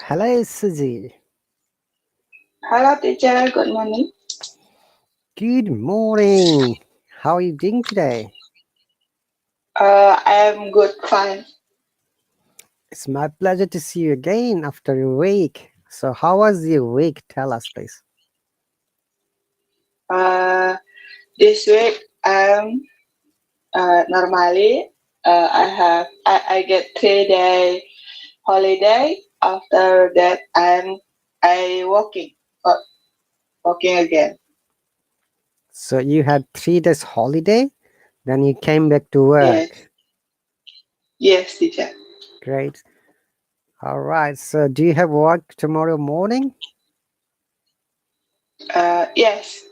Hello, Suzy. Hello, teacher. Good morning. Good morning. How are you doing today? I'm good, fine. It's my pleasure to see you again after a week. So, how was your week? Tell us, please. Uh, this week normally I get 3 day holiday. After that I uh, working again. So, you had 3 days holiday, then you came back to Yes, work. yes, teacher. Great. All right. So, do you have work tomorrow morning? Yes.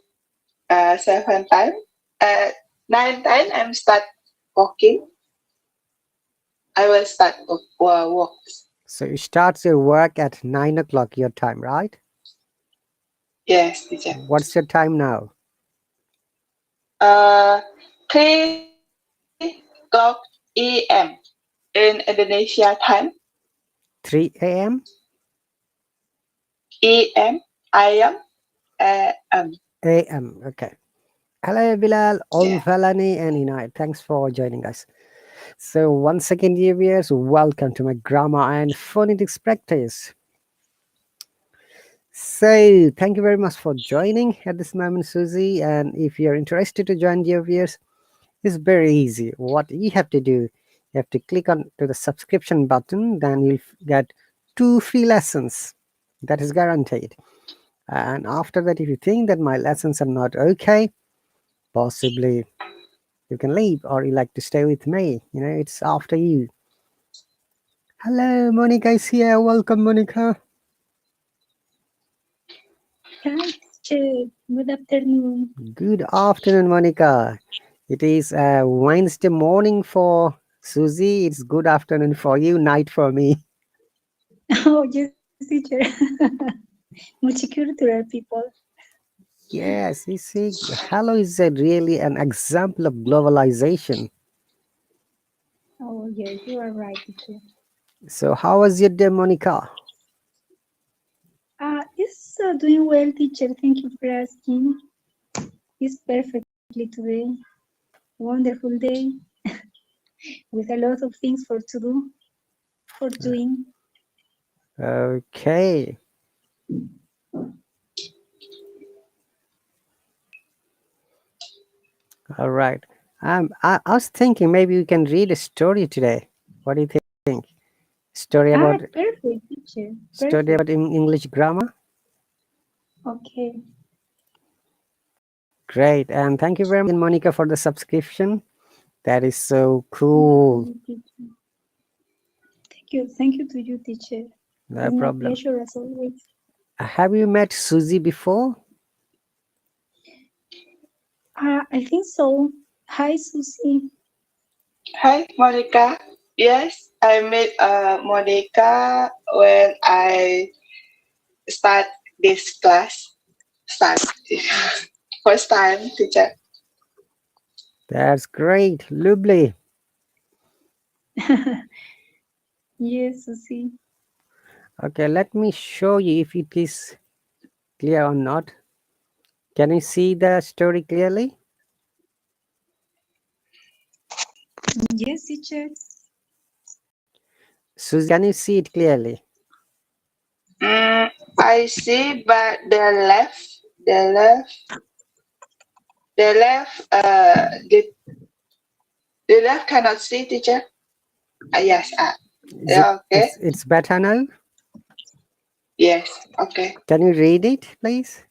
7 time. 9 time I'm start working. I will start work. So, you start your work at 9 o'clock your time, right? Yes, teacher. What's your time now? Uh, 3 o'clock a.m. in Indonesia time. 3 a.m. A.m. I am a.m. a.m. Okay. Hello, Bilal, Yeah. Olfalani, and Inai. Thanks for joining us. So, once again, dear viewers, welcome to my grammar and phonetics practice. So, thank you very much for joining at this moment, Susie. And if you're interested to join, dear viewers, it's very easy. What you have to do, you have to click on to the subscription button, then you'll get 2 free lessons. That is guaranteed. And after that, if you think that my lessons are not okay, possibly you can leave or you like to stay with me. It's after you. Hello, Monica is here. Welcome, Monica. Hi, teacher. Good afternoon. Good afternoon, Monica. It is Wednesday morning for Susie. It's good afternoon for you, night for me. Oh, yes, teacher. Multicultural people. Yes, you see, Hello is really an example of globalization. Oh, yes, you are right, teacher. So, how was your day, Monica? It's doing well, teacher. Thank you for asking. It's perfectly today. Wonderful day with a lot of things for doing. Okay. All right. I was thinking maybe we can read a story today. What do you think? Story about Perfect, teacher. story Perfect. about English grammar. Okay. Great, and thank you very much, Monica, for the subscription. That is so Thank cool. you, teacher. Thank you. Thank you to you, teacher. No It's my problem. pleasure as always. Have you met Susie before? I think so. Hi, Susie. Hi, Monica. Yes, I met Monica when I start this class. Start first time, teacher. That's great, lovely. Yes, Susie. Okay, let me show you if it is clear or not. Can you see the story clearly? Yes, teacher. Susie, can you see it clearly? I see, but the left, the left cannot see, teacher. Yes. Is it Yeah. Okay. it's better now? Yes. Okay. Can you read it, please?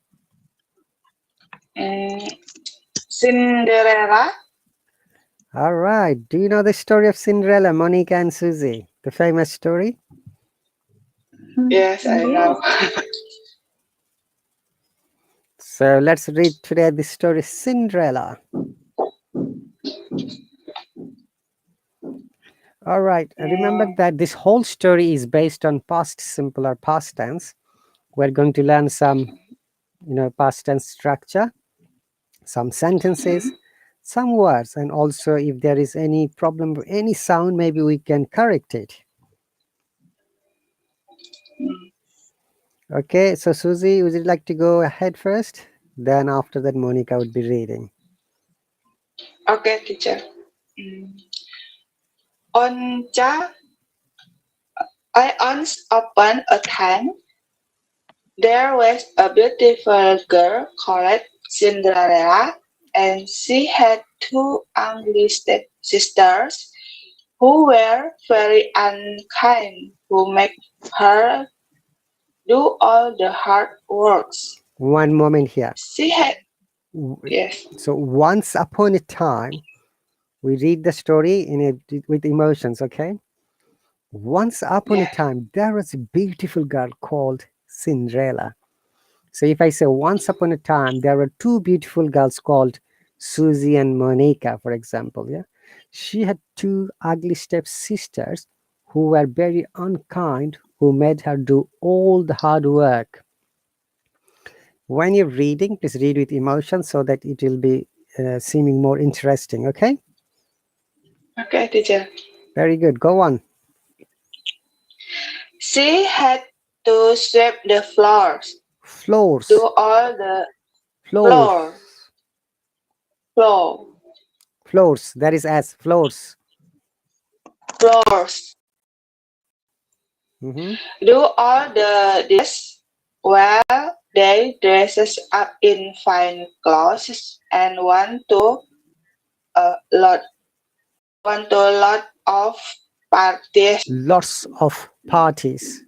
Mm, Cinderella. All right. Do you know the story of Cinderella, Monica and Susie? The famous story? Yes, I Yes. know. So let's read today the story Cinderella. All right. Remember that this whole story is based on past simple or past tense. We're going to learn some, past tense structure, some sentences, some words, and also if there is any problem with any sound, maybe we can correct it. Okay, so Susie, would you like to go ahead first? Then after that, Monica would be reading. Okay, teacher. Mm. Once upon a time, there was a beautiful girl called Cinderella, and she had two ugly sisters who were very unkind, who made her do all the hard works. One moment here. She had, W- yes, So once upon a time, we read the story with emotions. Okay. Once upon a yeah, time, there was a beautiful girl called Cinderella. So if I say once upon a time, there were two beautiful girls called Susie and Monica, for example. Yeah. She had two ugly step sisters who were very unkind, who made her do all the hard work. When you're reading, please read with emotion so that it will be seeming more interesting. Okay. okay, teacher. Very good. Go on. She had to sweep the floors, do Floors. all the Floors. floor, floor, Floors. That is as floors. floors, Hmm. do all the dishes while they dresses up in fine clothes and a lot want to a lot of parties, Lots of parties.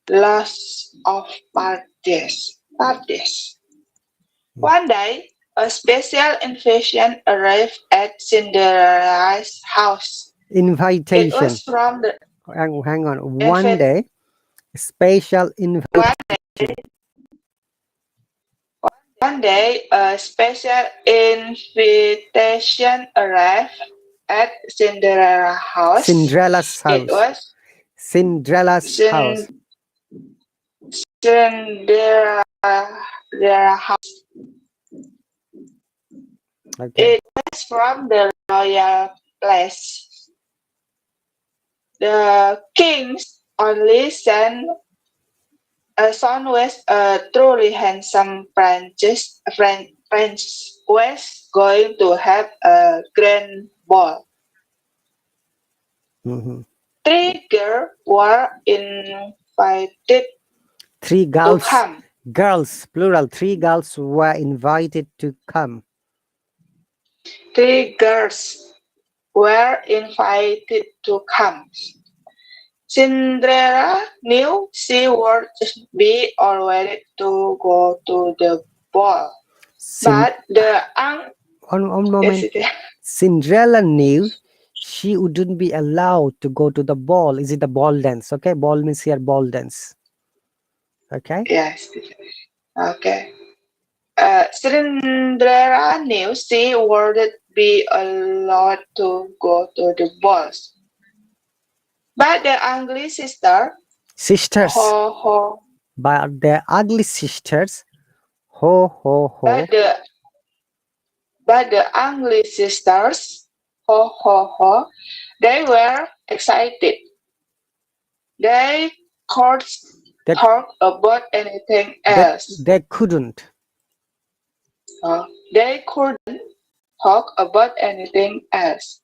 lots of parties. Mm. One day, a special invitation arrived at Cinderella's house. It was Invitation. from the Hang on. One invite. day, special One, invitation. one day, a special invitation arrived at Cinderella's house. Cinderella's It house. was Cinderella's house. Cinderella's house. Okay. It was from the royal place. The king's only son was a truly handsome Prince was going to have a grand ball. Hmm. Three girls were invited Three to girls. come. Girls, plural. Three girls were invited to come. Three girls were invited to come. Cinderella knew she would be all ready to go to the ball, Cin- but the one yes, moment. Cinderella knew she wouldn't be allowed to go to the ball. Is it the ball dance? Okay, ball means here ball dance. Okay, yes, okay. Cinderella knew she wouldn't be allowed to go to the balls, but the ugly sister, sisters, ho ho, but their ugly sisters, ho ho but ho, the but the ugly sisters, ho ho ho, they were excited. They could they talk about anything they, else. they couldn't. They couldn't talk about anything else.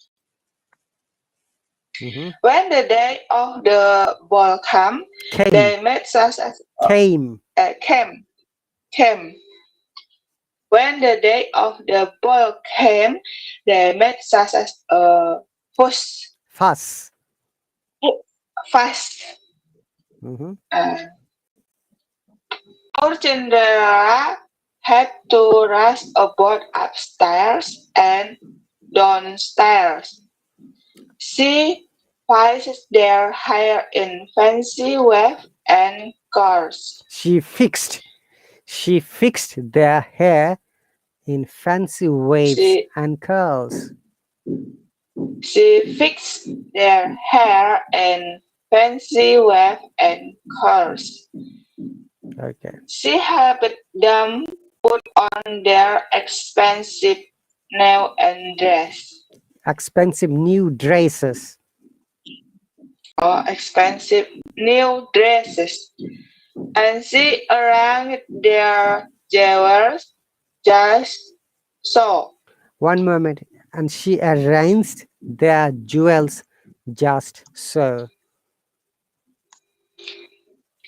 Hmm. When the day of the ball came, Came, they met such as came. came came. When the day of the ball came, they met such as a push Fuss. fast. Hmm. Uh, our Cinderella had to rush about upstairs and downstairs. She places their hair in fancy wave and curls. She fixed their hair in fancy waves She, and curls. she fixed their hair in fancy wave and curls. Okay. She helped them put on their expensive new and dress Expensive new dresses. or expensive new dresses. and she arranged their jewels just so. One moment. And she arranged their jewels just so.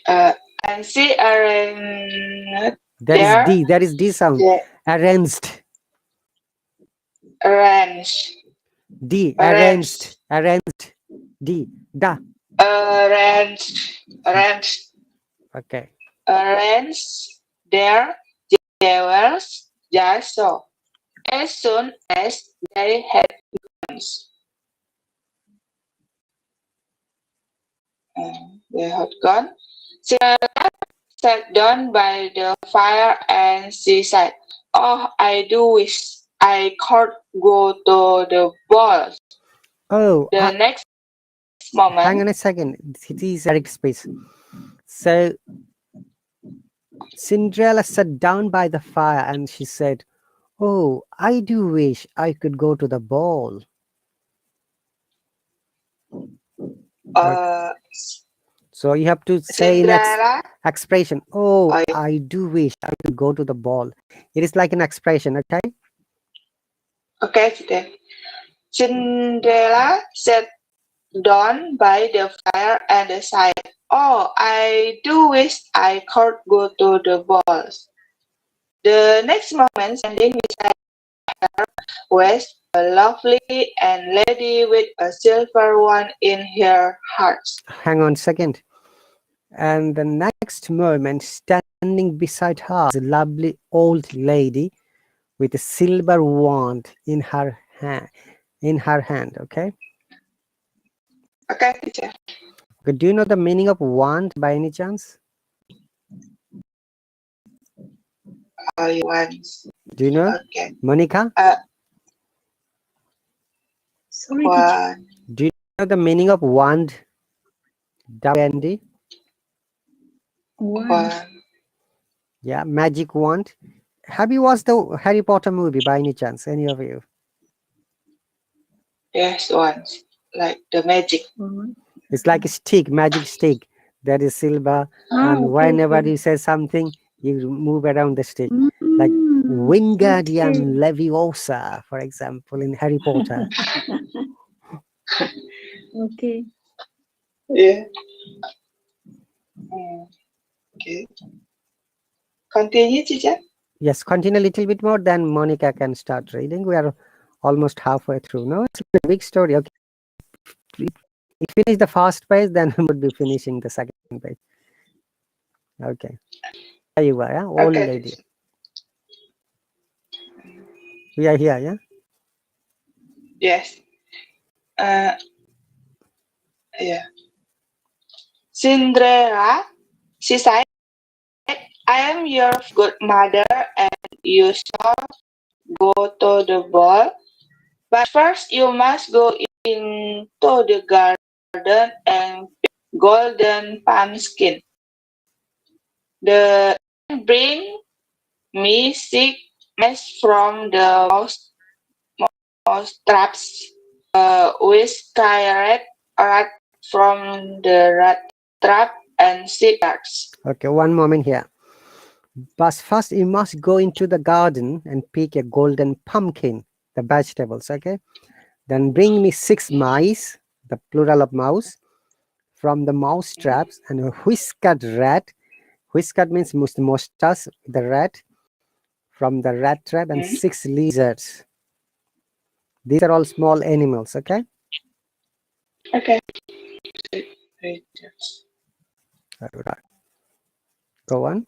Uh, and she arranged That is their D. That is D sound. je- Arranged. arranged, D. arranged, Arranged. Arranged. D. Da. arranged, arranged, Okay. arranged their jewels just so. As soon as they had guns, they had gone, Cinderella sat down by the fire and she said, "Oh, I do wish I could go to the ball." Oh, The next hang moment, on a second. It is Eric space. So Cinderella sat down by the fire and she said, "Oh, I do wish I could go to the ball." Okay. uh, So you have to say in Cinderella, expression, "Oh, oh, I do wish I could go to the ball." It is like an expression, okay? okay, then. Cinderella sat down by the fire and sighed, "Oh, I do wish I could go to the balls." The next moment, standing beside her was a lovely and lady with a silver one in her heart. Hang on a second. And the next moment, standing beside her, is a lovely old lady with a silver wand in her hand. Okay. Okay, teacher. Okay, do you know the meaning of wand by any chance? I once. Do you know, Okay. Monica? Sorry, teacher. One. Do you know the meaning of wand? W-A-N-D? One. One. Yeah, magic wand. Have you watched the Harry Potter movie by any chance? Any of you? Yes, once. Like the magic. One. It's like a stick, magic stick that is silver, and Okay, whenever okay. you say something, you move around the stick. Like Okay. Wingardium Leviosa, for example, in Harry Potter. Okay. Yeah. Okay. Continue, teacher. Yes, continue a little bit more, then Monica can start reading. We are almost halfway through. No, it's a big story. Okay, if you finish the first page, then we would be finishing the second page. Okay, there you are, yeah? Old Okay, lady. teacher. We are here, yeah? Yes. Uh, yeah. Cinderella, she said, "I am your good mother and you shall go to the ball. But first you must go into the garden and pick golden pumpkin. Then bring me six mice from the mouse traps, with carrot rat from the rat trap and six yards." Okay, one moment here. But first, you must go into the garden and pick a golden pumpkin, the vegetables, okay? Then bring me 6 mice, the plural of mouse, from the mouse traps, and a whiskered rat. Whiskered means mustache, the rat, from the rat trap, and 6 lizards. These are all small animals, okay? Okay. All right. Go on.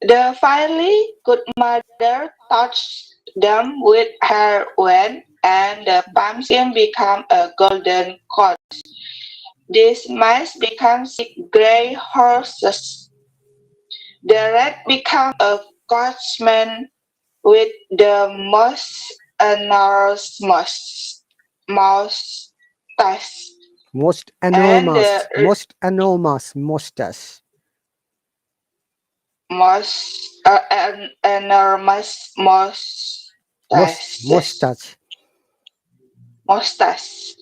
The fiery good mother touched them with her wand, and the pumpkin became a golden coat. These mice became six grey horses. The rat became a coachman with the most enormous moustache, Most and enormous, the most enormous mustache. an enormous Mustache. mustache,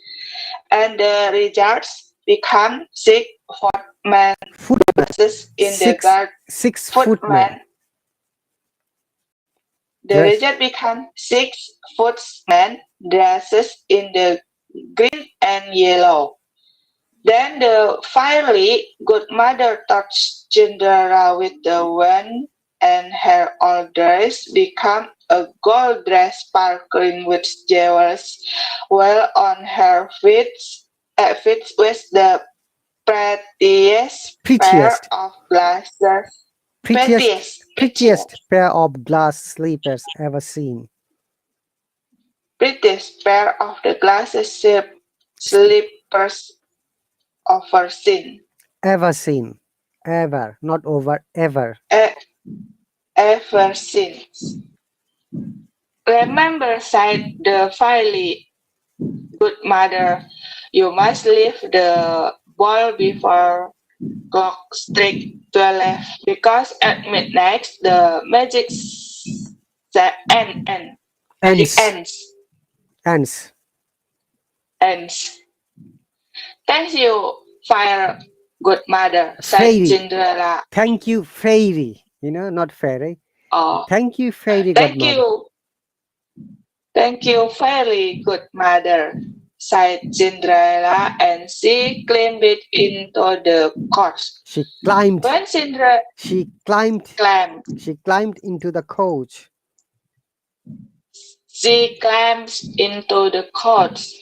and the lizards become 6 footmen Footman. dresses in the garden. 6 Footman. footmen. The Dress. result become 6 footmen dresses in the green and yellow. Then the fiery good mother touched Cinderella with the wand, and her old dress became a gold dress sparkling with jewels, while on her feet was the prettiest pair Prettiest. of glasses. Prettiest pair of glass slippers ever seen. Prettiest pair of the glasses slippers ever seen. Ever seen. Ever. Not over. Ever. Ever since. Remember, said the fiery good mother, you must leave the ball before clock strike 12 because at midnight the magic Ends. ends. Ends. Ends. Thank you, fire good mother, said Fairy. Cinderella. Thank you, fairy. You know, not fairy. Oh, Thank you, fairy thank godmother. you. Thank you, very good mother, sighed Cinderella, and she climbed into the coach. She climbed. When Cinderella She climbed. climbed, She climbed into the coach. she climbed into the coach.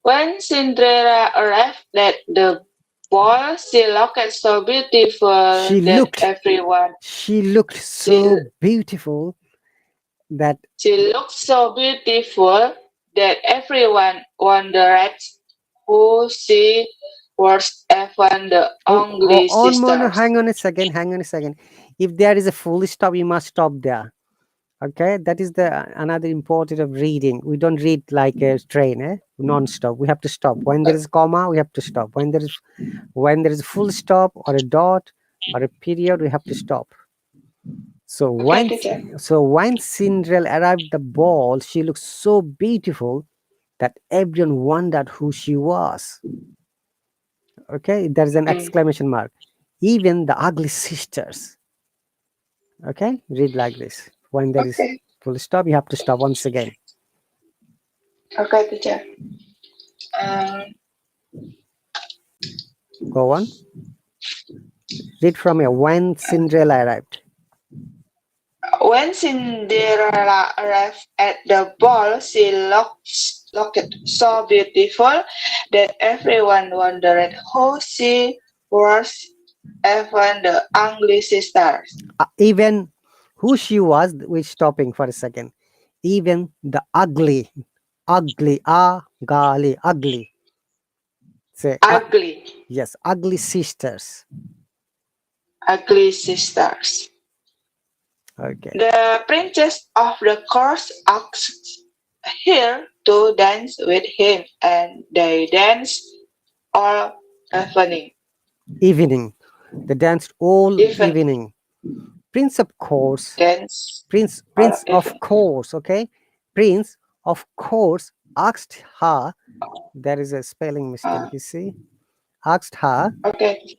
When Cinderella arrived at the ball, she looked so beautiful She that looked. everyone. She looked so beautiful that She looked so beautiful that everyone wondered who she was, even the ugly no, sisters. hang on a second. If there is a full stop, you must stop there. Okay, that is the another important of reading. We don't read like a train, non-stop. We have to stop when there is comma. We have to stop when there is full stop or a dot or a period. We have to stop. So Okay, teacher. when Cinderella arrived at the ball, she looked so beautiful that everyone wondered who she was. Okay, there's an exclamation mark. Even the ugly sisters. Okay, read like this. When there is Okay, full stop, you have to stop once again. okay, teacher. Go on. Read from here. When Cinderella arrived. When Cinderella arrived at the ball, she looked so beautiful that everyone wondered who she was, even the ugly sisters. Even who she was, we're stopping for a second. Even the ugly, ugly. Say, Ugly, yes, ugly sisters. ugly sisters. Okay. The princess of the court asked her to dance with him, and they danced all evening. Evening. They danced all Even evening. Prince of course. dance Prince all of evening. course, okay? Prince of course asked her, there is a spelling mistake, you see? Asked her Okay.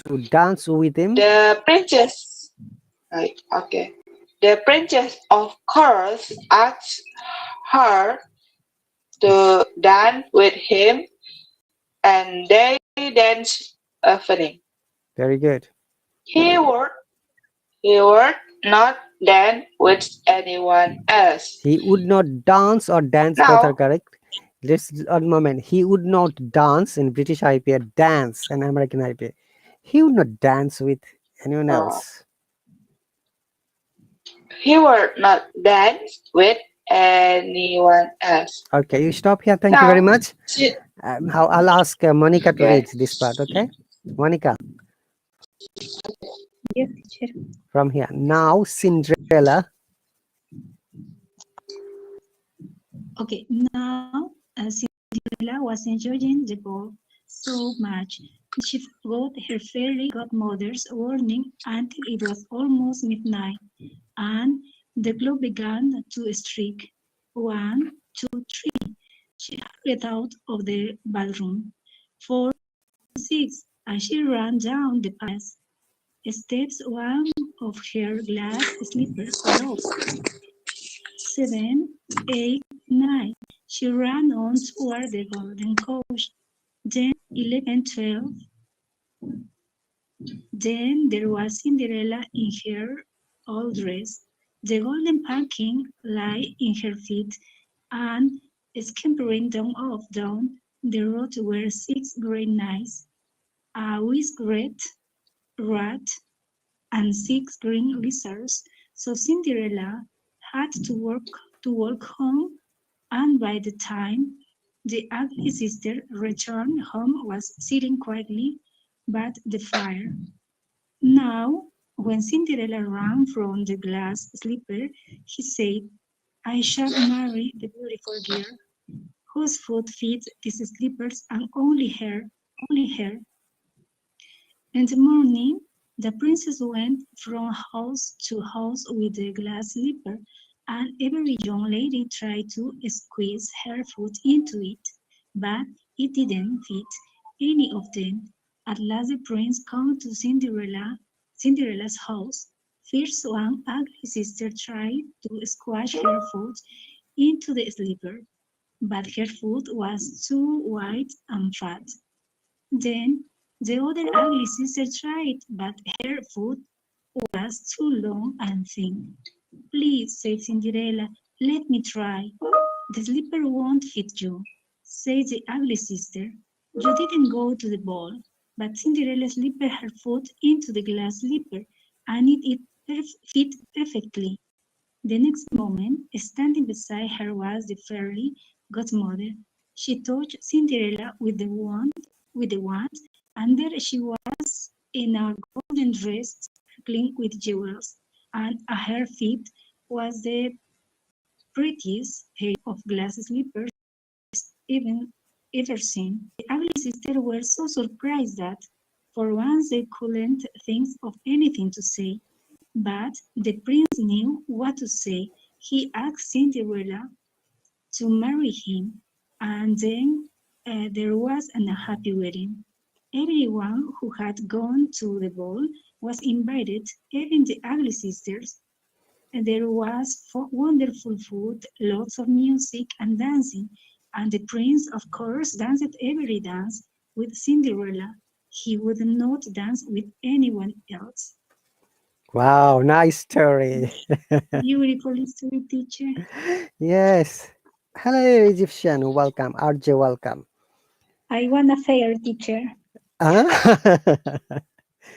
to dance with him. The princess, right? Okay. The princess of course asked her to dance with him, and they danced evening. Very good. He would not dance with anyone else. He would not dance or dance, both are Now, correct. Let's a moment. He would not dance in British IPA, dance in American IPA. He would not dance with anyone uh, else. he would not dance with anyone else. Okay, you stop here. Thank you very Now, much. she, I'll ask Monica to okay. read this part, okay? Monica, Yes, teacher. from here. Now, Cinderella. Okay, now Cinderella was enjoying the ball so much. She forgot her fairy godmother's warning until it was almost midnight, and the clock began to strike. 1, 2, 3. She hurried out of the ballroom. 4, 6, and she ran down the path. Steps one of her glass slippers fell off. 7, 8, 9. She ran on toward the golden coach. Then 11, 12. Then there was Cinderella in her old dress. The golden pumpkin lay in her feet, and scampering down the road were 6 great knights, a whisked rat, and 6 green lizards. So Cinderella had to walk home, and by the time the ugly sister returned home was sitting quietly by the fire. Now, when Cinderella ran from the glass slipper, he said, I shall marry the beautiful girl whose foot fits these slippers and only her, only her. In the morning, the princess went from house to house with the glass slipper, and every young lady tried to squeeze her foot into it, but it didn't fit any of them. At last the prince came to Cinderella's house. First one ugly sister tried to squash her foot into the slipper, but her foot was too wide and fat. Then the other ugly sister tried, but her foot was too long and thin. Please, said Cinderella, let me try. The slipper won't fit you, said the ugly sister. You didn't go to the ball, but Cinderella slipped her foot into the glass slipper, and it fit perfectly. The next moment, standing beside her was the fairy godmother. She touched Cinderella with the wand, and there she was in a golden dress sparkling with jewels, and at her feet was the prettiest pair of glass slippers even ever seen. The ugly sisters were so surprised that for once they couldn't think of anything to say. But the prince knew what to say. He asked Cinderella to marry him, and then there was a happy wedding. Everyone who had gone to the ball was invited, even the ugly sisters. And there was wonderful food, lots of music and dancing, and the prince, of course, danced every dance with Cinderella. He would not dance with anyone else. Wow, nice story. Beautiful history teacher. Yes. Hello, Egyptian. Welcome. RJ, welcome. I want a fair teacher. Huh?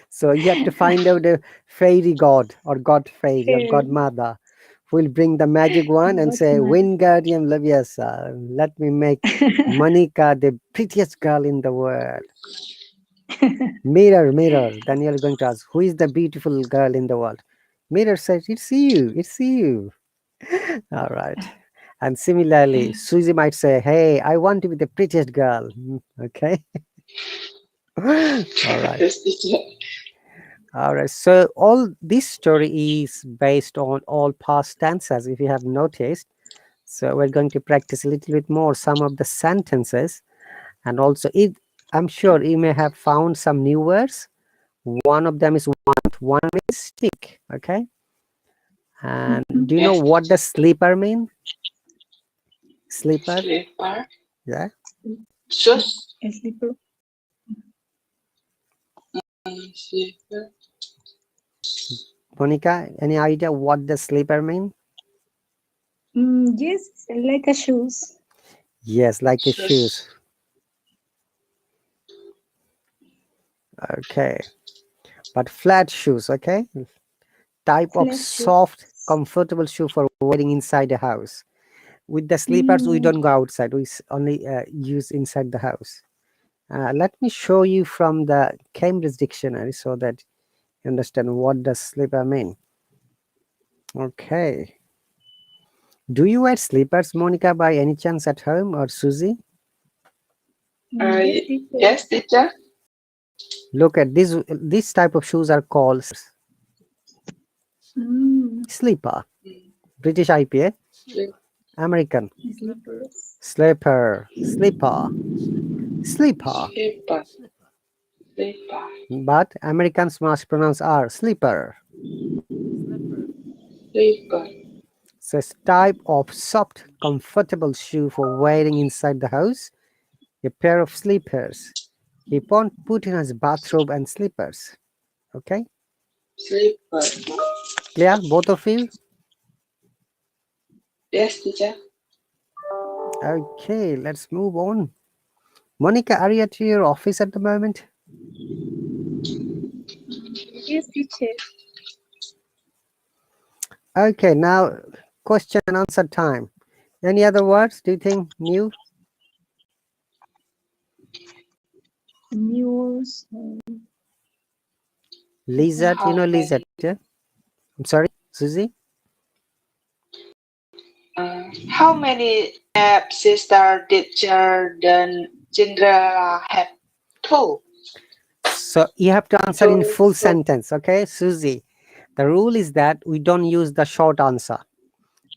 So you have to find out a fairy god or god fairy or Fair godmother who will bring the magic one and say, godmother. Wingardium Leviosa, let me make Monica the prettiest girl in the world. Mirror, mirror. Then you're going to ask, who is the beautiful girl in the world? Mirror says, it's you, it's you. All right. And similarly, Susie might say, hey, I want to be the prettiest girl. Okay. All right. Yes, teacher. All right. So all this story is based on all past tenses, if you have noticed. So we're going to practice a little bit more some of the sentences, and also I'm sure you may have found some new words. One of them is want. One is stick. Okay. And do you know Yes, what does sleeper mean? Sleeper. slipper. Yeah. Shoes. A slipper. Slipper. Monica, any idea what does sleeper mean? Yes, like a shoes. Yes, like a shoes. Shoes. Okay. But flat shoes, okay? Type of Flat shoes. soft, comfortable shoe for wearing inside a house. With the sleepers, we Mm, don't go outside. We only use inside the house. Let me show you from the Cambridge Dictionary so that you understand what does sleeper mean. Okay. Do you wear slippers, Monica, by any chance at home, or Susie? yes, teacher. Yes, teacher. Look at this. This type of shoes are called Mm, slipper. British IPA, Slip. American slippers. slipper, slipper. Sleeper. Sleeper. Sleeper. But Americans must pronounce R. Sleeper. Sleeper. So it's type of soft, comfortable shoe for wearing inside the house. A pair of slippers. He put in his bathrobe and slippers. Okay, Sleeper. clear, both of you? Yes, teacher. Okay, let's move on. Monica, are you at your office at the moment? Yes, teacher. Okay, now question and answer time. Any other words do you think new? News. Lizard, you How know many? lizard, yeah? I'm sorry, Susie? How many stepsister did Cinderella have? Two. So you have to answer in Two. full sentence, okay, Susie? The rule is that we don't use the short answer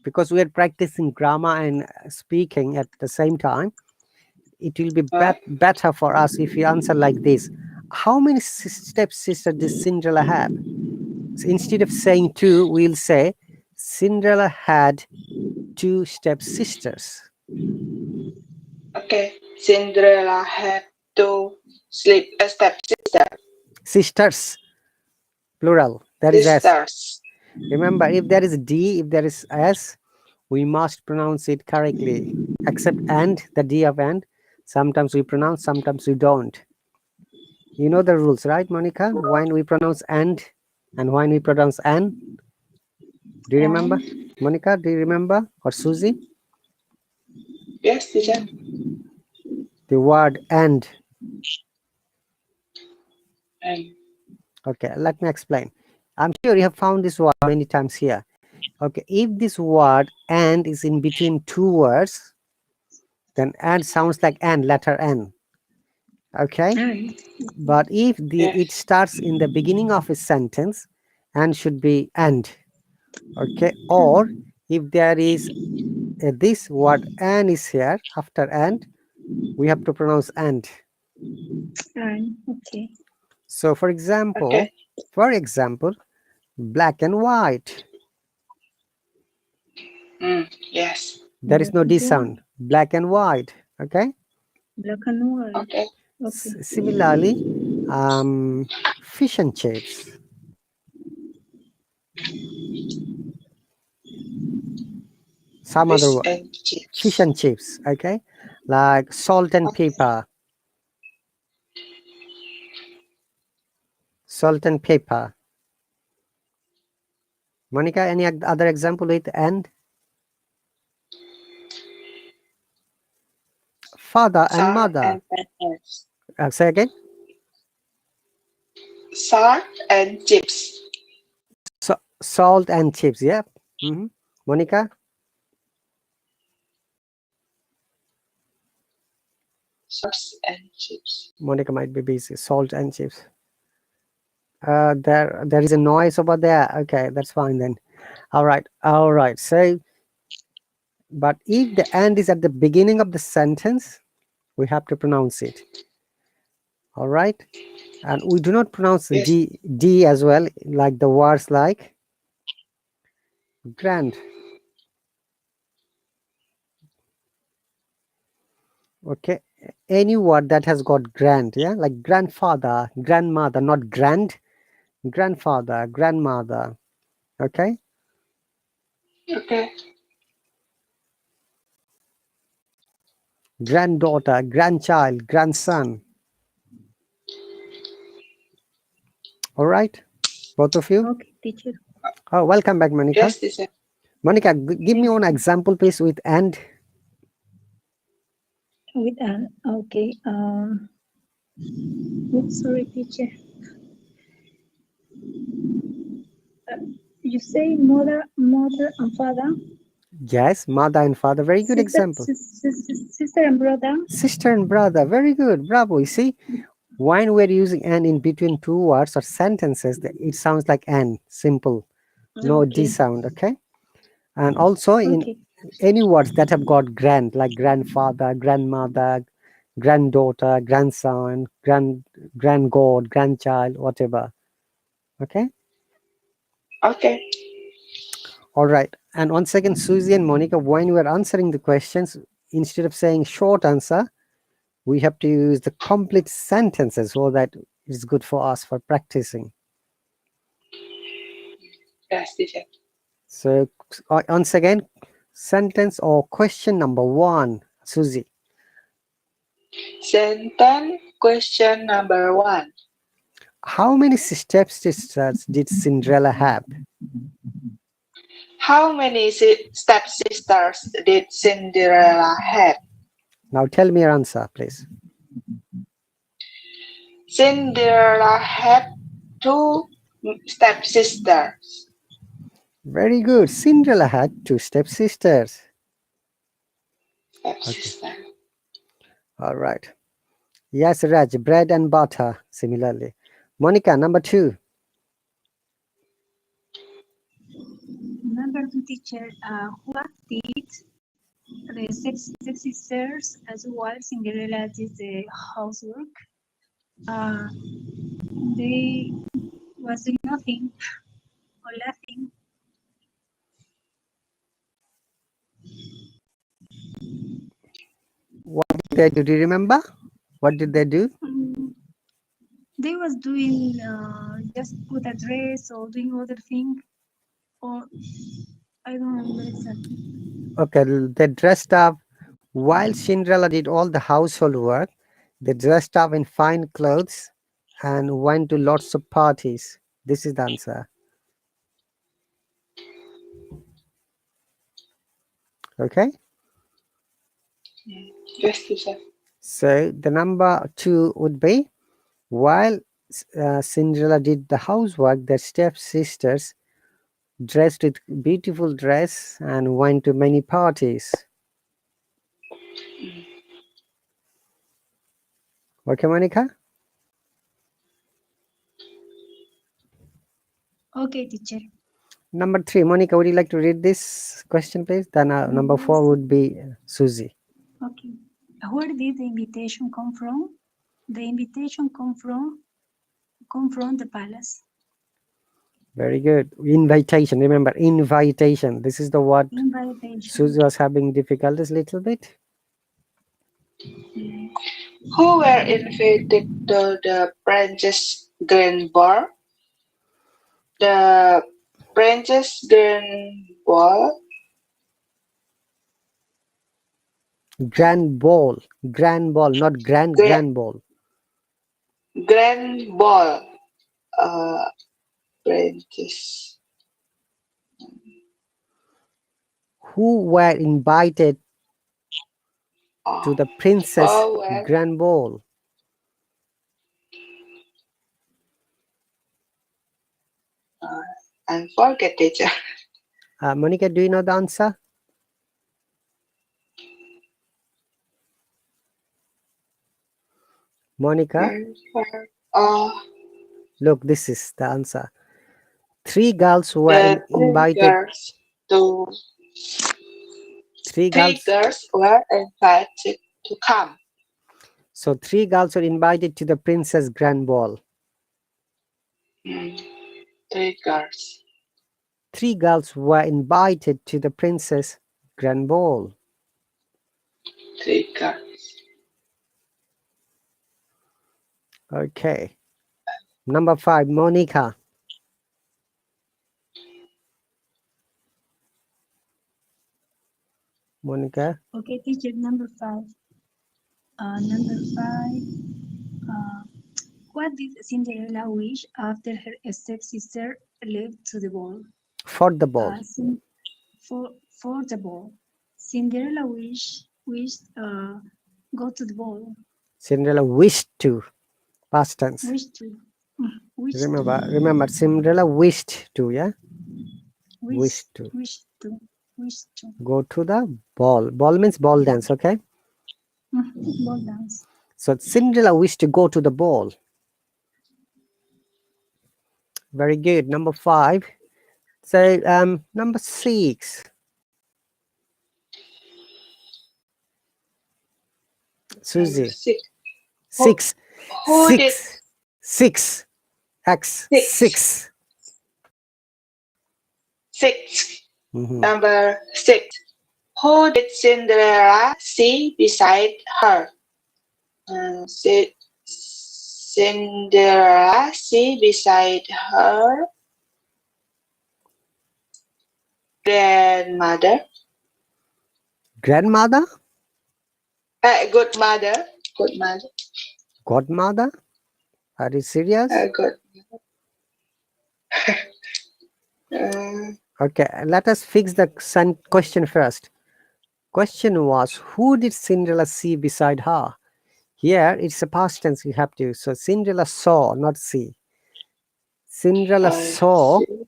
because we are practicing grammar and speaking at the same time. It will be better for us if you answer like this. How many stepsisters does Cinderella have? So instead of saying two, we'll say Cinderella had two stepsisters. Okay. Cinderella had two stepsister. Sisters, plural. That is S. Sisters. Remember, if there is D, if there is S, we must pronounce it correctly. Except and, the D of and. Sometimes we pronounce, sometimes we don't. You know the rules, right, Monica? When we pronounce and when we pronounce an. Do you remember? Monica, do you remember? Or Susie? Yes, teacher. The word and. And Okay, let me explain. I'm sure you have found this word many times here. Okay, if this word and is in between two words, then and sounds like and, letter N. Okay, but if it yes. starts in the beginning of a sentence, and should be and. Okay, or if there is this word and is here after and, we have to pronounce and. Okay. So for Okay. example, black and white. Yes. There is no D sound. Black and white. Okay. Black and white. Okay. Okay. Similarly, fish and chips. Some other Fish word, and fish chips. and chips. Okay, like salt and pepper. Salt and pepper. Monica, any other example with and? Father and Salt mother. and peppers. Say again. Salt and chips. Salt and chips. Yeah. Monica. Salt and chips. Monica might be busy. Salt and chips. There is a noise over there. Okay, that's fine then. All right. So, but if the and is at the beginning of the sentence, we have to pronounce it. All right, and we do not pronounce the Yes. D as well, like the words like grand. Okay, any word that has got grand, yeah, like grandfather, grandmother, not grand, grandfather, grandmother. Okay, Okay. granddaughter, grandchild, grandson. All right, both of you. Okay, teacher. Oh, welcome back, Monica. Yes, teacher. Monica, give me Thank one you. example, please, with and. With an okay. Sorry, teacher. You say mother and father. Yes, mother and father. Very good example. Sister and brother. Sister and brother. Very good. Bravo. You see, when we're using and in between two words or sentences, it sounds like and, simple. No D Okay. sound. Okay. And also in Okay. any words that have got grand, like grandfather, grandmother, granddaughter, grandson, granddad, grandchild, whatever. Okay. Okay. All right. And once again, Susie and Monica, when you are answering the questions, instead of saying short answer, we have to use the complete sentences so that it's good for us for practicing. Yes, teacher. So once again, sentence or question number 1, Susie. Sentence question number 1. How many stepsisters did Cinderella have? How many stepsisters did Cinderella have? Now tell me your answer, please. Cinderella had 2 stepsisters. Very good. Cinderella had 2 stepsisters. Okay. Stepsister. All right. Yes, Raj, bread and butter, similarly. Monica, number 2. Number 2, teacher. What did the six sisters as well Cinderella did the housework? They was doing nothing or laughing. What did they do? Do you remember? What did they do? They was doing just put a dress or doing other thing, or I don't remember exactly. Okay, they dressed up while Cinderella did all the household work. They dressed up in fine clothes and went to lots of parties. This is the answer. Okay, Yes, teacher. so the number 2 would be while Cinderella did the housework, their stepsisters dressed with beautiful dress and went to many parties. Okay, Monica? Okay, teacher. Number 3, Monica, would you like to read this question, please? Then number 4 Yes. would be Susie. Okay. Where did the invitation come from? The invitation come from the palace. Very good. Invitation. Remember, invitation. This is the word Invitation. Susie was having difficulties little bit. Who were invited to the Princess Grand Ball? The Princess Grand Ball. Grand ball. Grand ball, not Grand, grand ball. Grand Ball. Princess. Who were invited Oh, to the princess oh well. grand ball? I forget, teacher. Monica, do you know the answer? Monica, Oh, look, this is the answer. 3 girls were the invited. to 3 three girls. girls were invited to come. So 3 girls were invited to the princess grand ball. Mm, 3 girls. 3 girls were invited to the princess grand ball. 3 girls. Okay. Number 5, Monica. Monica. Okay, teacher. Number 5. Number 5. What did Cinderella wish after her stepsister left to the ball? For the ball. For the ball. Cinderella wished go to the ball. Cinderella wished to. Past tense. Wished to. Wished Remember, Cinderella wished to, yeah? Wished to. Wished to. Go to the ball. Ball means ball dance, okay? Ball dance. So Cinderella wished to go to the ball. Very good. Number 5. So number 6. Susie. Six. Six. Who did Six. Six. X. six? 6. 6. Mhm. Number 6. Who did Cinderella see beside her? Cinderella see beside her grandmother. Grandmother? Good mother. Good mother. Godmother? Are you serious? Good. Uh, Okay, let us fix the question first. Question was, who did Cinderella see beside her? Here, it's a past tense you have to. So, Cinderella saw, not see. Cinderella saw. see.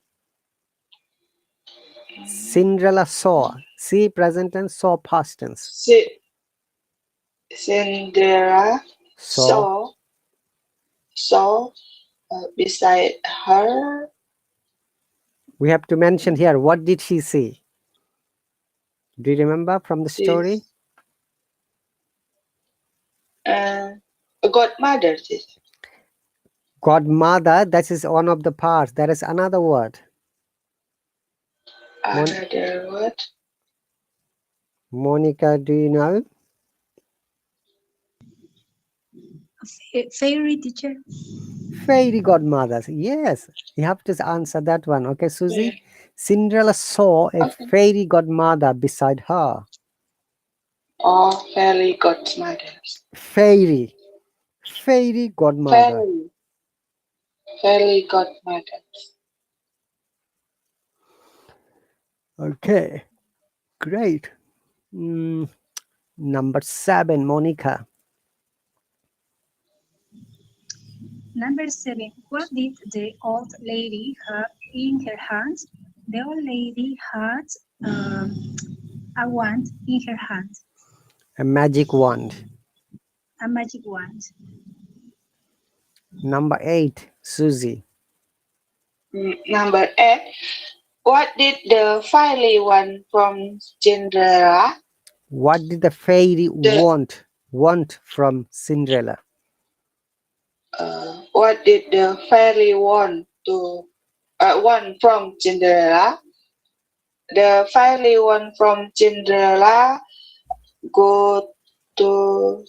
Cinderella saw. See present tense, saw past tense. Cinderella Saw. saw beside her We have to mention here, what did she see? Do you remember from the story? this godmother. This Godmother, that is one of the parts. There is another word. another word. Monica, do you know? Fairy teacher. Fairy godmothers. Yes, you have to answer that one. Okay, Susie? Yeah. Cinderella saw a Okay. fairy godmother beside her. Or fairy godmother. Fairy. Fairy godmother. Fairy godmother. Okay, great. Number 7, Monica. Number 7. What did the old lady have in her hand? The old lady had a wand in her hand, A magic wand. a magic wand. Number 8, Susie. Number 8. What did the fairy one from Cinderella? What did the fairy want from Cinderella? What did the fairy want from Cinderella? The fairy one from Cinderella go to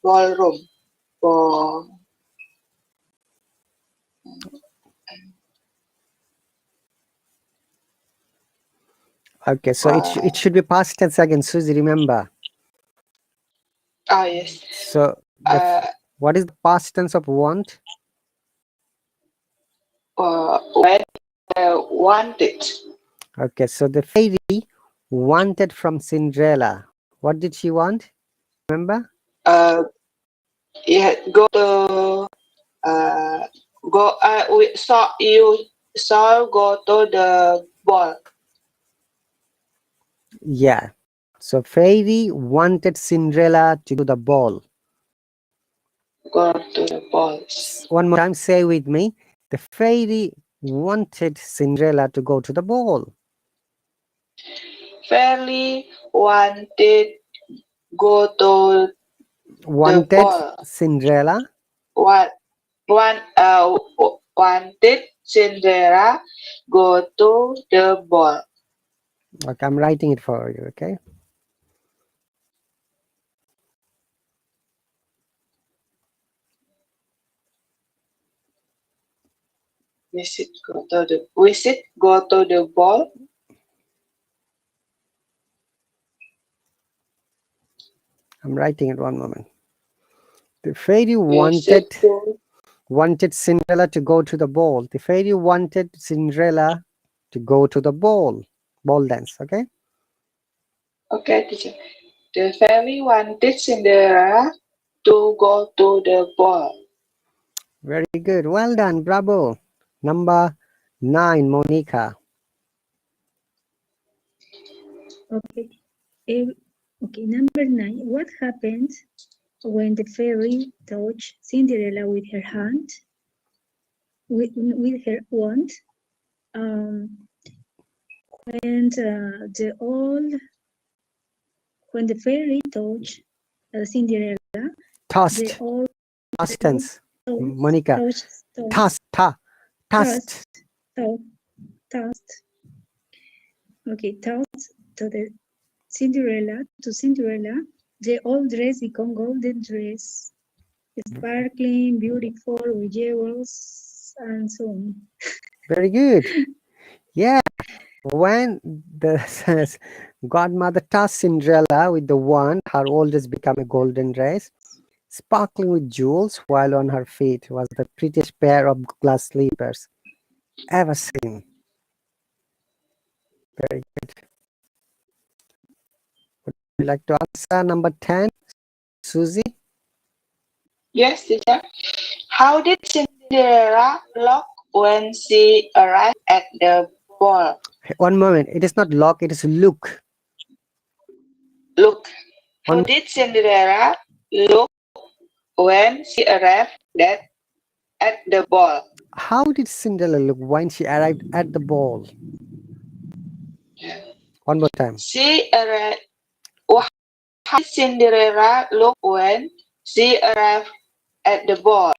ballroom. For Okay, so it should be past tense again, Susie, remember. yes. So what is the past tense of want? When wanted. Okay, so the fairy wanted from Cinderella. What did she want? Remember? Yeah, go to we saw go to the ball. Yeah. So fairy wanted Cinderella to do the ball. Go to the balls. One more time, say with me. The fairy wanted Cinderella to go to the ball. Fairy wanted go to the Wanted ball. Cinderella. Wanted Cinderella go to the ball. Okay, I'm writing it for you, okay? Visit go to the ball. I'm writing it, one moment. The fairy Visit to wanted Cinderella to go to the ball. The fairy wanted Cinderella to go to the ball dance, okay? Okay, teacher. The fairy wanted Cinderella to go to the ball. Very good. Well done. Bravo. Number 9, Monica. Okay. Okay, number 9. What happened when the fairy touched Cinderella with her hand, with her wand? When the fairy touched Cinderella, they Tossed. all Past tense. tossed, Monica. tossed, Tossed. Tossed. tossed. Okay, tossed to the Cinderella, the old dress become golden dress, sparkling, beautiful, with jewels, and so on. Very good. Yeah. When the godmother tossed Cinderella with the wand, her old dress became a golden dress, sparkling with jewels, while on her feet was the prettiest pair of glass slippers ever seen. Very good. Would you like to answer number 10, Susie? Yes, teacher. How did Cinderella look when she arrived at the ball? One moment. It is not look, it is look. Look. How One, did Cinderella look when she arrived at the ball? how did Cinderella look when she arrived at the ball? One more time. She arrived. How did Cinderella look when she arrived at the ball?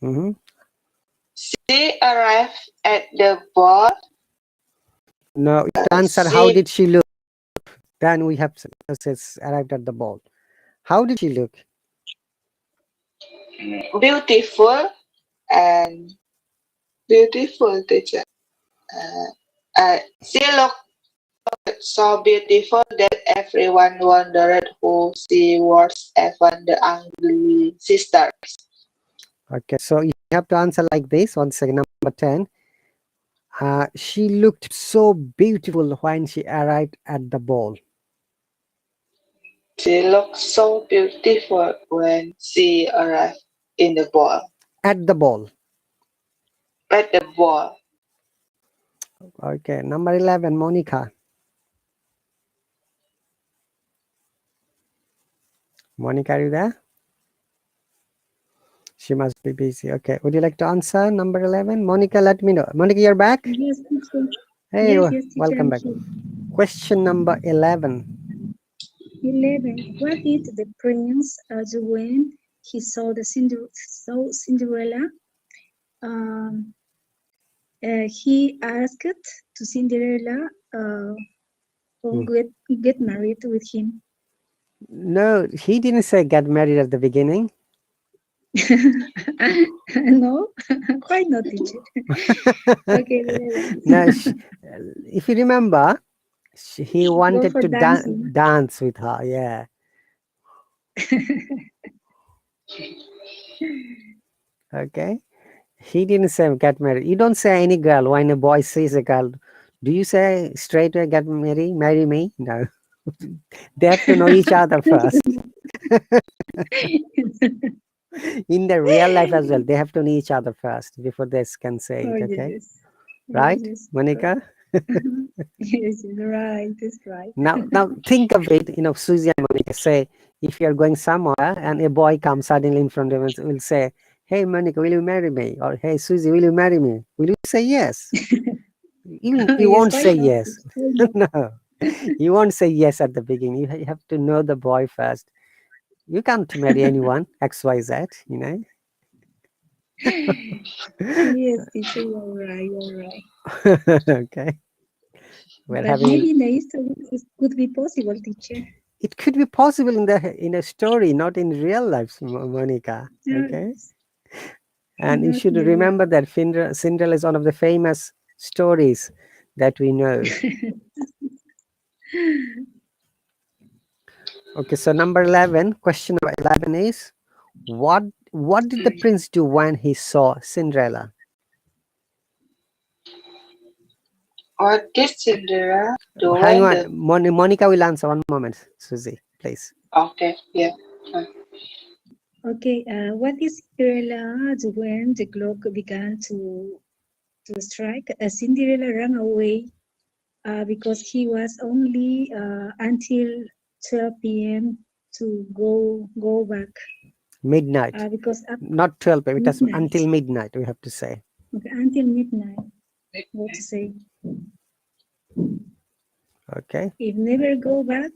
Mhm. She arrived at the ball. No, you have to answer how She did she look? Then we have says arrived at the ball. How did she look? beautiful and beautiful, teacher. She looked so beautiful that everyone wondered who she was, even the ugly sisters. Okay, so you have to answer like this. One second, number 10. She looked so beautiful when she arrived at the ball. She looked so beautiful when she arrived in the ball. At the ball. At the ball. Okay, number 11, Monica. Monica, are you there? She must be busy. Okay, would you like to answer number 11? Monica, let me know. Monica, you're back? Yes, teacher. Hey, Yes, teacher, welcome I'm back. here. Question number 11. 11. What did the prince do when he saw Cinderella? Um, he asked to Cinderella Hmm. get married with him. No, he didn't say get married at the beginning. No, quite not, teacher. Okay, No, if you remember, he go wanted for to dancing. dance with her. Yeah. Okay. He didn't say get married. You don't say any girl when a boy sees a girl. Do you say straight away get married, marry me? No. They have to know each other first. In the real life as well, they have to know each other first before they can say Oh, it. Okay. yes. Right, Yes, Monica? yes, right, that's right. Now think of it, Susie and Monica say, if you're going somewhere and a boy comes suddenly in front of us, will say, hey, Monica, will you marry me? Or hey, Susie, will you marry me? Will you say yes? Even you Yes, won't why say not? yes. Why not? No, you won't say yes at the beginning. You have to know the boy first. You can't marry anyone, XYZ, Yes, teacher, you're right. Okay. Well, But having maybe in the history it could be possible, teacher. it could be possible in a story, not in real life, Monica. Okay. Yes, And you not should in the real remember that Cinderella is one of the famous stories that we know. Okay, so number 11, question number 11 is, what did the prince do when he saw Cinderella? What did Cinderella do Hang when on, the... Monica will answer. One moment, Susie, please. Okay, yeah. Okay, what is Cinderella do when the clock began to strike? Cinderella ran away because he was only until 12 p.m. to go back Midnight, because at not 12, it was midnight, until midnight, we have to say. okay, until midnight, what to say? Okay. If never go back,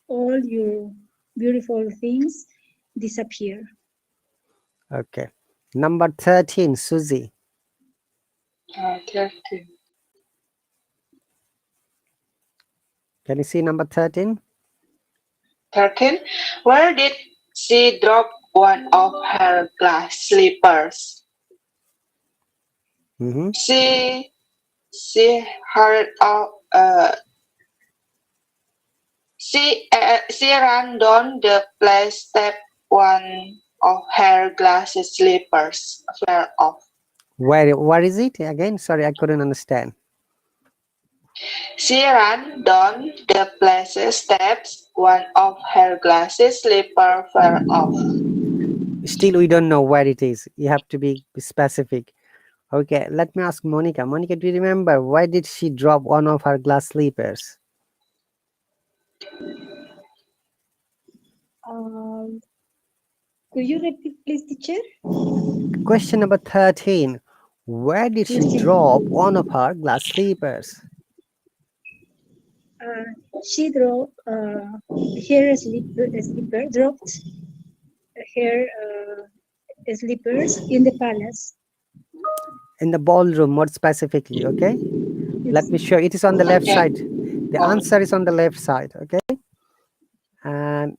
all your beautiful things disappear. Okay. Number 13, Susie. 13. Can you see number 13? 13. Where did she drop one of her glass slippers? Mm-hmm. She heard of she ran down the place step. One of her glass slippers fell off. Where is it again? Sorry, I couldn't understand. She ran down the place steps. One of her glass slippers fell off. Still, we don't know where it is. You have to be specific. Okay, let me ask Monica. Monica, do you remember why did she drop one of her glass slippers? Could you repeat, please, teacher? Question number 13. Where did she drop one of her glass slippers? She dropped her slipper, dropped her slippers in the palace. In the ballroom, more specifically, okay? Let me show. It is on the left side. The answer is on the left side, okay? And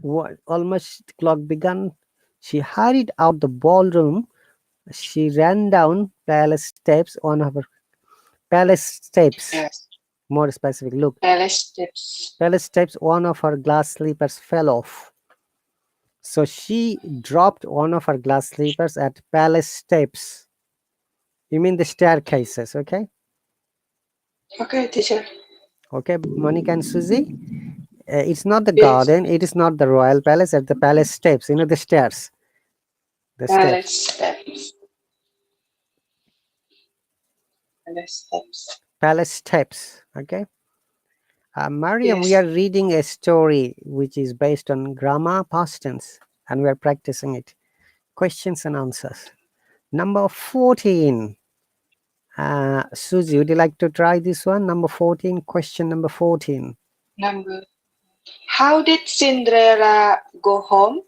what almost the clock began. She hurried out the ballroom. She ran down palace steps on her palace steps. Yes. More specific, look. Palace steps. Palace steps, one of her glass slippers fell off. So she dropped one of her glass slippers at palace steps. You mean the staircases, okay? Okay, teacher. Okay, Monica and Susie. It's not the Yes. garden. It is not the royal palace. At the palace steps, you know, the stairs. The Palace steps. steps. Palace steps. Palace steps. Okay. Mariam, we Yes. are reading a story which is based on grammar past tense, and we are practicing it. Questions and answers. Number 14. Susie, would you like to try this one? Number 14. Question number 14. Number. How did Cinderella go home?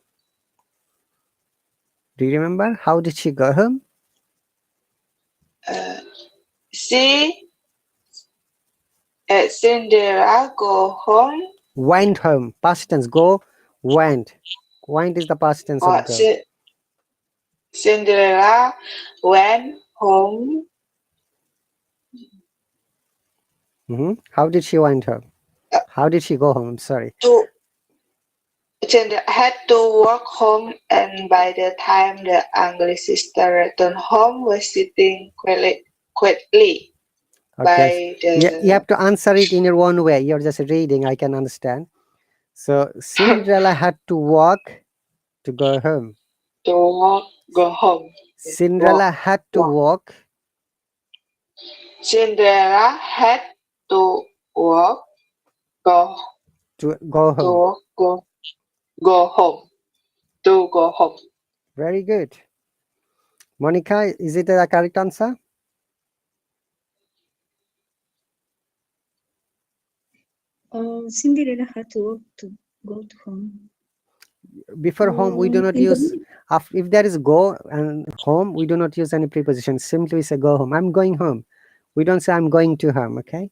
Do you remember? How did she go home? She Cinderella go home. Went home. Past tense. Go, went. Went is the past tense Or of go. Cinderella went home. How did she went home? How did she go home? Sorry. Cinderella had to walk home, and by the time the angry sister returned home, was sitting quietly Okay. by the. You have to answer it in your own way. You're just reading. I can understand. So Cinderella had to walk to go home. To walk, go home. Cinderella had to walk. Cinderella had to walk, go To go home. to go home. To go home. Very good. Monica, is it the correct answer? Cinderella had to walk to go to home. Before home, we do not use. If there is go and home, we do not use any preposition. Simply we say go home. I'm going home. We don't say I'm going to home. Okay.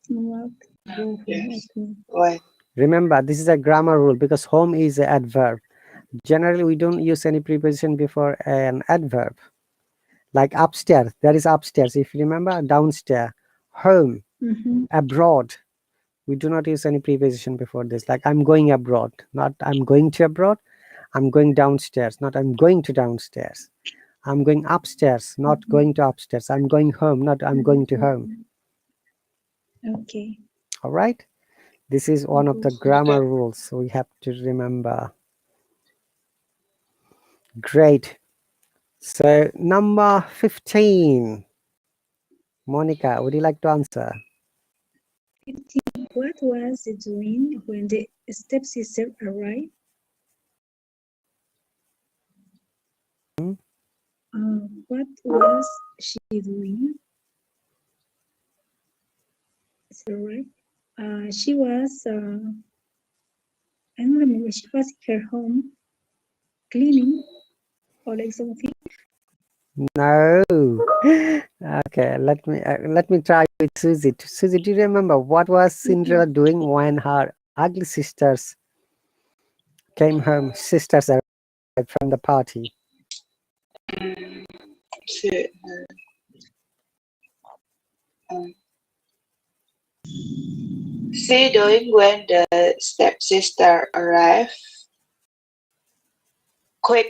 Walk, go home. Yes. Okay. Right. Remember, this is a grammar rule because home is an adverb. Generally, we don't use any preposition before an adverb. Like upstairs, there is upstairs. If you remember, downstairs, home, abroad. We do not use any preposition before this. Like I'm going abroad, not I'm going to abroad. I'm going downstairs, not I'm going to downstairs. I'm going upstairs, not going to upstairs. I'm going home, not I'm going to home. Okay. All right. This is one of the grammar rules we have to remember. Great. So number 15. Monica, would you like to answer? 15. What was she doing when the stepsister arrived? What was she doing? She was I don't remember. She was in her home cleaning or like something. No. Okay, let me try with Susie. Susie, do you remember what was Cinderella doing when her ugly sisters came home? Sisters arrived from the party. So, she doing when the stepsister arrived. Quick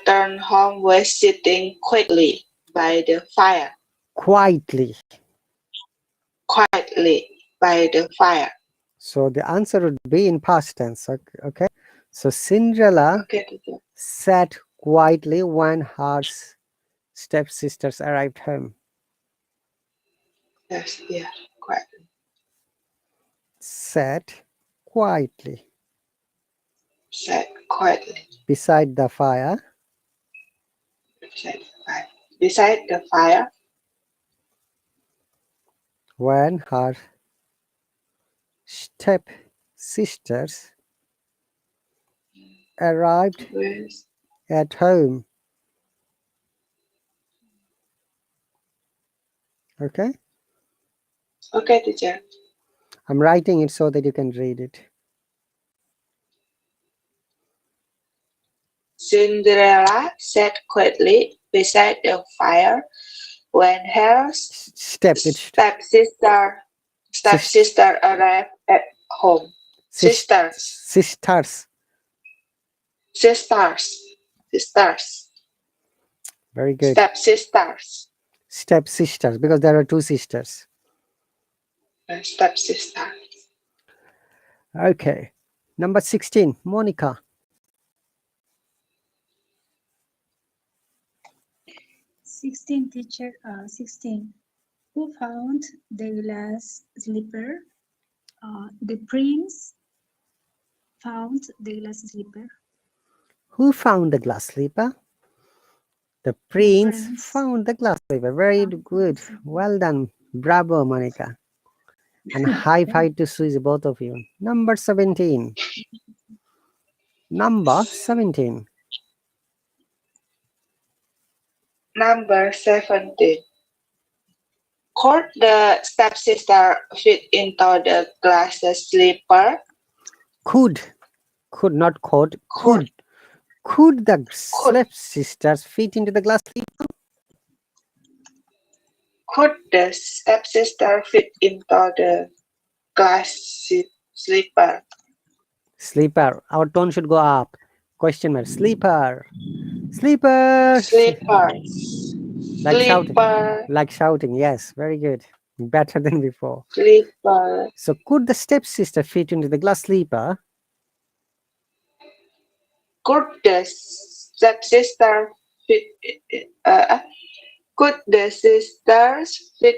turn home was sitting quickly by the fire. Quietly. Quietly by the fire. So the answer would be in past tense. Okay. So Cinderella Okay, teacher. sat quietly when her stepsisters arrived home. Yes, yeah, quietly. Sat quietly Sat quietly beside the fire beside the fire. Beside the fire when her stepsisters arrived was at home. Okay. okay, teacher. I'm writing it so that you can read it. Cinderella sat quietly beside the fire when her stepsister arrived at home. Sisters. Sisters. Sisters. Sisters. Very good. Stepsisters. Stepsisters, because there are two sisters. Stepsister. Okay. Number 16, Monica. 16, teacher. 16. Who found the glass slipper? The prince found the glass slipper. Who found the glass slipper? The prince found the glass slipper. Very good. Well done. Bravo, Monica. And high five to Susie, both of you. Number 17. Number 17. Number 17. Could the stepsister fit into the glass slipper? Could not could. Could the stepsisters fit into the glass slipper? Could the stepsister fit into the glass slipper? Sleeper. Our tone should go up. Question mark. Sleeper. Sleeper. Slippers. Like shouting. Slipper. Like shouting. Yes. Very good. Better than before. Slipper. So could the stepsister fit into the glass sleeper? Could the stepsister fit? Could the sisters fit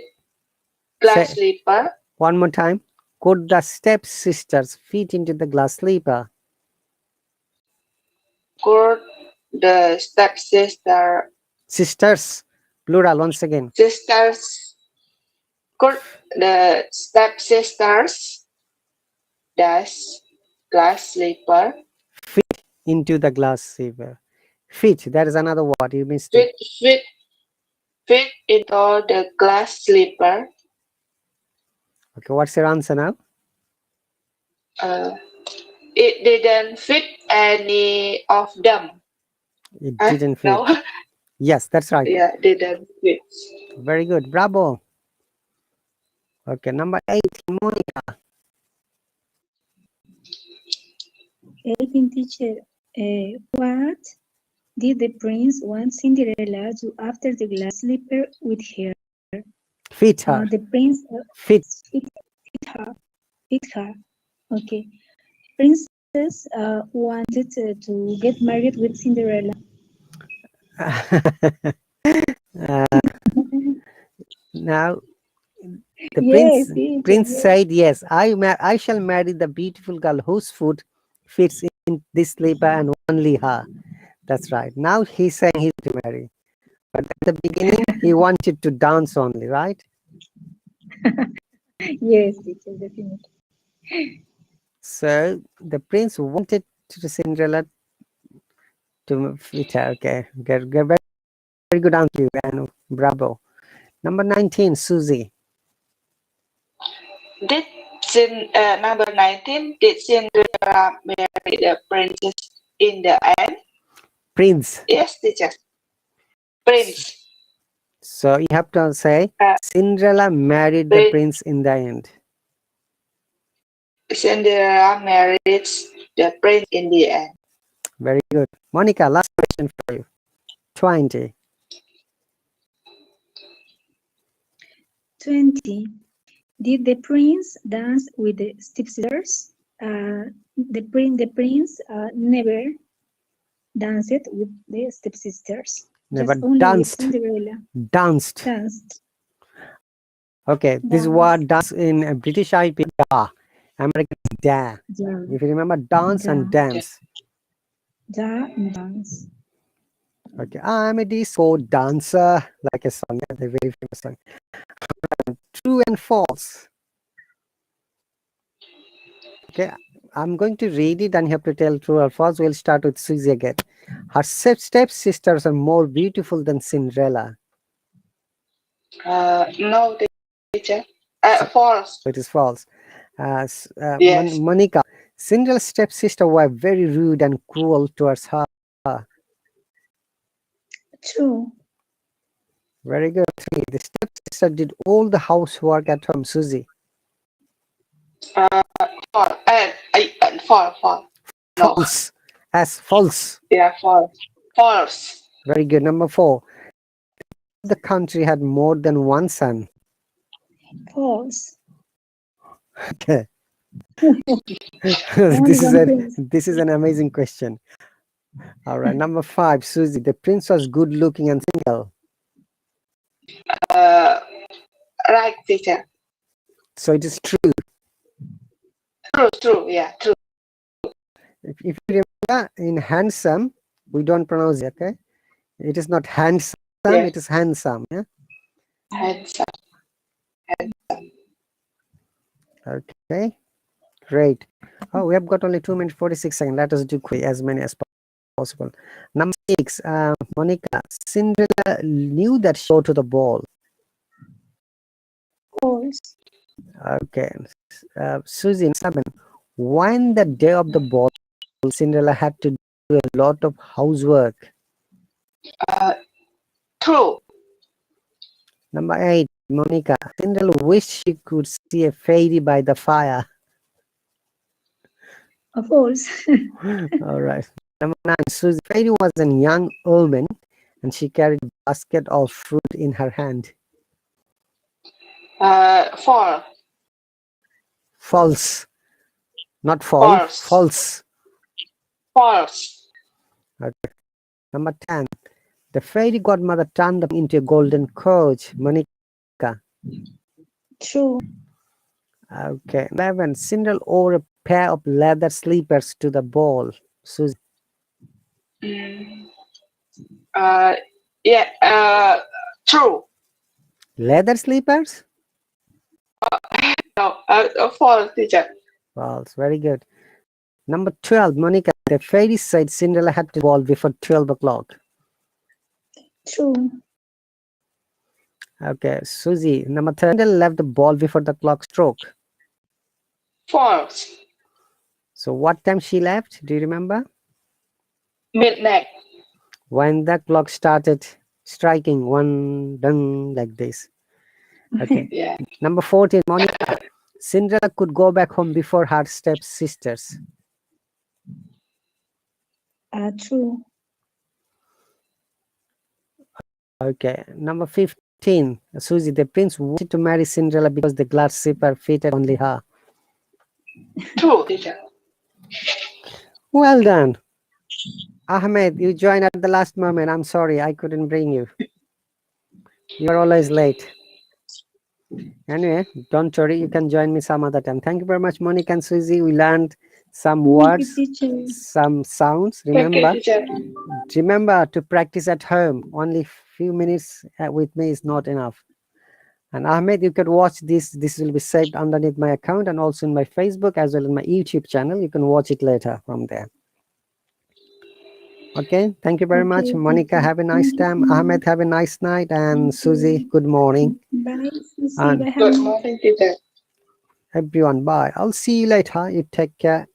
glass Say slipper? one more time. Could the stepsisters fit into the glass sleeper? Could the stepsister Sisters. Plural once again. sisters? Could the stepsisters dash glass slipper? Fit into the glass sleeper. Fit. That is another word. You missed it. Fit into the glass slipper. Okay. What's your answer now? It didn't fit any of them. It didn't fit. No. Yes, that's right. Yeah, didn't fit. Very good. Bravo. Okay. Number 18, Monica. 18, teacher. What did the prince want Cinderella to after the glass slipper with her? Fit her. The prince Fit. fit her. Okay. Princess wanted to get married with Cinderella. Now the Yes, prince yes. said, yes, I shall marry the beautiful girl whose foot fits in this slipper and only her. That's right. Now he's saying he's to marry, but at the beginning he wanted to dance only, right? Yes, teacher, definitely. So the prince wanted to Cinderella to fit her. Okay, very good answer, and bravo. Number 19, Susie. Did number 19, did Cinderella marry the princess in the end? Prince. Yes, teacher. Prince. So you have to say Cinderella married the prince in the end. Cinderella married the prince in the end. Very good. Monica, last question for you. 20. 20. Did the prince dance with the stepsisters? The prince never danced with the stepsisters. Never Just only with danced. Cinderella. Danced. Danced. Okay, this word dance in British IP, da. American is da. Da. If you remember, dance and dance. Da and dance. Okay, I'm a disco dancer, like a song, the very famous song. True and false. Okay, I'm going to read it and you have to tell true or false. We'll start with Susie again. Her stepsisters are more beautiful than Cinderella. No, teacher. False. It is false. Yes. Monica, Cinderella's stepsister were very rude and cruel towards her. True. Very good. The stepsister did all the housework at home, Susie. False. False. No. False. As false. Yeah, false. False. Very good. Number 4. The country had more than one son. False. Okay. this is an amazing question. All right. Number 5, Susie. The prince was good looking and single. Right, teacher. So it is true. True. Yeah, true. If you remember, in handsome, we don't pronounce it, okay? It is not handsome, Yes. it is handsome. Yeah. Handsome. Okay. Great. Oh, we have got only 2 minutes 46 seconds. Let us do quick as many as possible. Number 6, Monica. Cinderella knew that she go to the ball. False. Okay. Susie, 7. When the day of the ball, Cinderella had to do a lot of housework. True. Number 8, Monica. Cinderella wished she could see a fairy by the fire. False. All right. Number 9, Susie. Fairy was a young woman and she carried a basket of fruit in her hand. False. False. Not false. False. False. Okay. Number 10. The fairy godmother turned them into a golden coach. Monica. True. Okay. 11. Cinderella wore a pair of leather slippers to the ball. Susie. Yeah. True. Leather slippers? No. False, teacher. False. Very good. Number 12. Monica. The fairy said Cinderella had to ball before 12 o'clock. True. Okay. Susie. Number 13. Cinderella left the ball before the clock struck. False. So what time she left? Do you remember? Midnight. When the clock started striking one dung like this. Okay. Yeah. Number 14, Monica. Cinderella could go back home before her stepsisters. True. Okay. Number 15, Susie. The prince wanted to marry Cinderella because the glass slipper fitted only her. True, teacher. Well done. Ahmed, you joined at the last moment. I'm sorry, I couldn't bring you. You are always late. Anyway, don't worry, you can join me some other time. Thank you very much, Monica and Susie. We learned some words, some sounds. Remember to practice at home. Only few minutes with me is not enough. And Ahmed, you could watch this. This will be saved underneath my account and also in my Facebook as well as my YouTube channel. You can watch it later from there. Okay, thank you very much. Okay, Monica, okay. have a nice Thank you time. so Ahmed, much. have a nice night. And Thank Susie, you. good morning. Bye, Susie. And Bye, Good Hamid. morning, teacher. everyone, bye. I'll see you later. You take care.